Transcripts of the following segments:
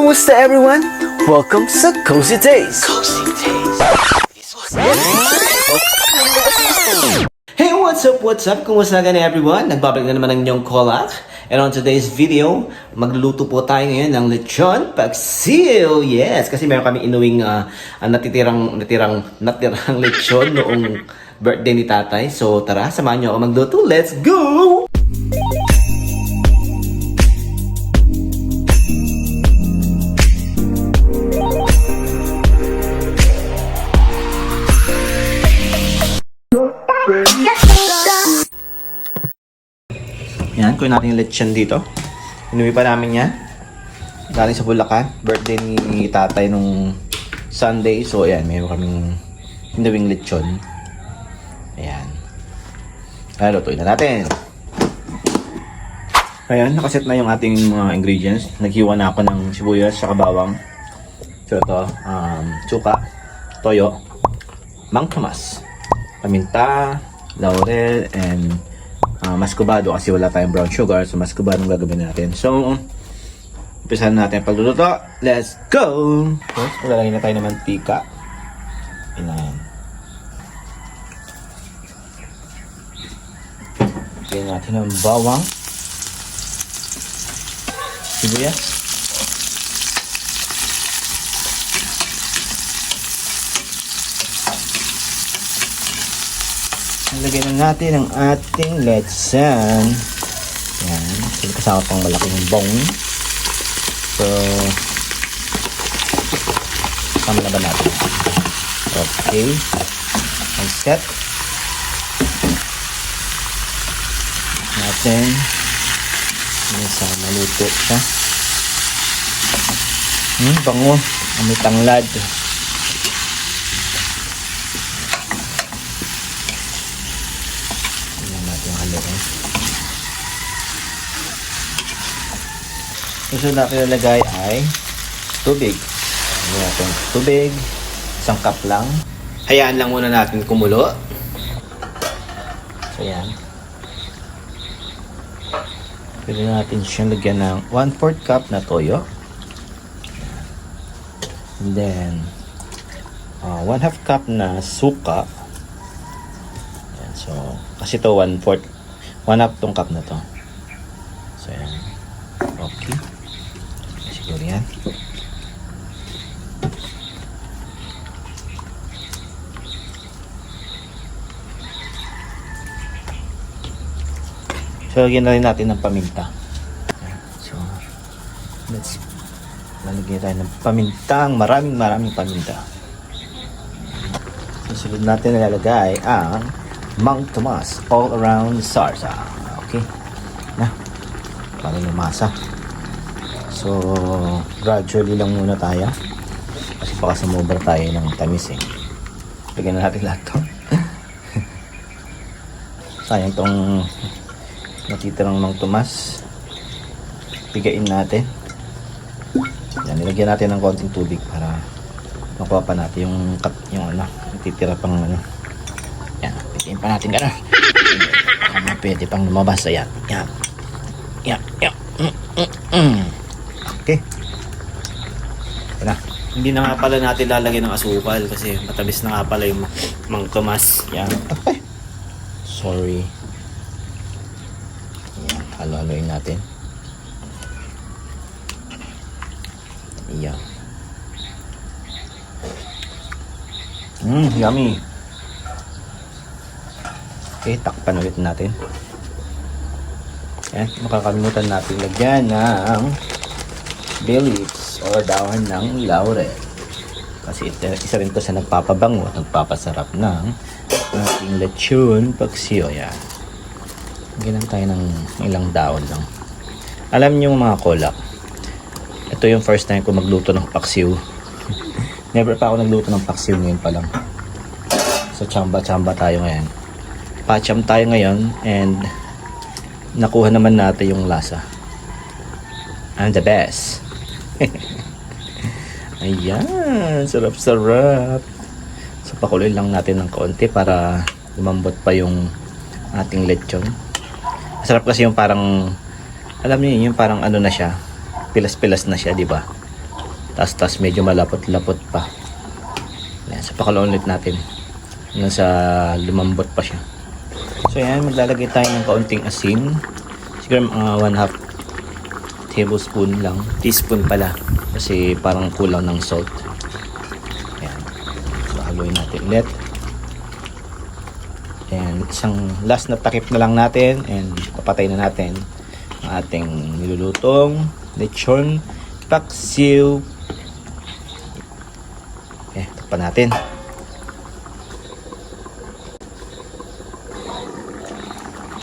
Kumusta everyone? Welcome sa Cozy Days! Hey, what's up? Kumusta ka na everyone? Nagbabalik na naman ang inyong Kolak. And on today's video, magluluto po tayo ngayon ng lechon paksiw. Yes, kasi meron kami inuwing natirang lechon noong birthday ni tatay. So tara, samahan niyo ako magluto. Let's go! Yan, kunin natin yung lechon dito. Inuwi pa namin yan. Galing sa Bulacan. Birthday ni tatay nung Sunday. So, ayan, mayroon kaming inuwing lechon. Ayan. Kaya lutuin na natin. Ayan, nakaset na yung ating mga ingredients. Naghiwa na ako ng sibuyas sa bawang. So, ito, suka, toyo, mangkamas, paminta, laurel, and mascubado kasi wala tayong brown sugar. So, mascubado ang gagawin natin. So, umpisahan natin ang pagluluto. Let's go! First, lalagay na tayo ng mantika. Ayan. Lagyan natin ng bawang. Sibuyas. Lagyan na natin ang ating lechon. Yan. Kasi kasama pang malaking bone. So, kasama na ba natin? Okay. Ang set. Natin. Sa maluto siya. Bango. May tanglad. Susunod natin nilagay ay tubig. Lagyan natin tubig. 1 cup lang. Hayaan lang muna natin kumulo. So, yan. Pwede natin siyang lagyan ng 1/4 cup na toyo. And then, 1/2 cup na suka. Yan. So, kasi ito 1/4. 1/2 tong cup na to. So, yan. Okay. Siguro yan. So, lagyan na rin natin ng paminta. So, let's lalagyan tayo ng pamintang maraming paminta. Susunod natin na lalagay ang Mang Tomas all around sarsa. Okay. Na. Para yung masa. So, gradually lang muna tayo. Kasi baka sumobra tayo ng tamis eh. Lagyan na natin lahat to. Sayang tong natitirang Mang Tomas. Pigain natin. Yan, nilagyan natin ng konting tubig para makuha pa natin yung natitira pang yan, pigain pa natin gano'n. Pwede pang lumabas. Ayan. Yan. Okay. Yan. Hindi na nga pala natin lalagyan ng asukal kasi matamis na nga pala yung Mang Tomas. Yan. Okay. Sorry. Yan. Halo-haloin natin. Yan. Yummy. Okay, takpan ulit natin. Yan, makakalimutan natin lagyan ng bay leaves o dahon ng laurel. Kasi isa rin to sa nagpapabango at nagpapasarap ng ating lechon paksiw. Yan. Lagyan tayo ng ilang dahon lang. Alam niyo mga kolak, ito yung first time ko magluto ng paksiw. Never pa ako nagluto ng paksiw, ngayon pa lang. So chamba-chamba tayo ngayon. Pacham tayo ngayon and nakuha naman natin yung lasa. And the best. Ayan, sarap-sarap. So pakuloy lang natin ng konti para lumambot pa yung ating lechon. Masarap kasi yung parang, alam niyo yung parang ano na siya, pilas-pilas na siya, di ba? Tas medyo malapot-lapot pa. Ayan, sa pakuluan ulit natin. Hanggang sa lumambot pa siya. So ayan, maglalagay tayo ng kaunting asin. Siguro 1/2 tablespoon lang. Teaspoon pala. Kasi parang kulang ng salt. Ayan. So haluin natin ulit. And isang last na takip na lang natin. And papatay na natin ang ating nilulutong lechon paksiw. Okay, takpan natin.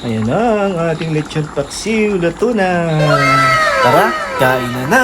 Ayan na ang ating lechon paksiw. Luto na. Tara, kain na na.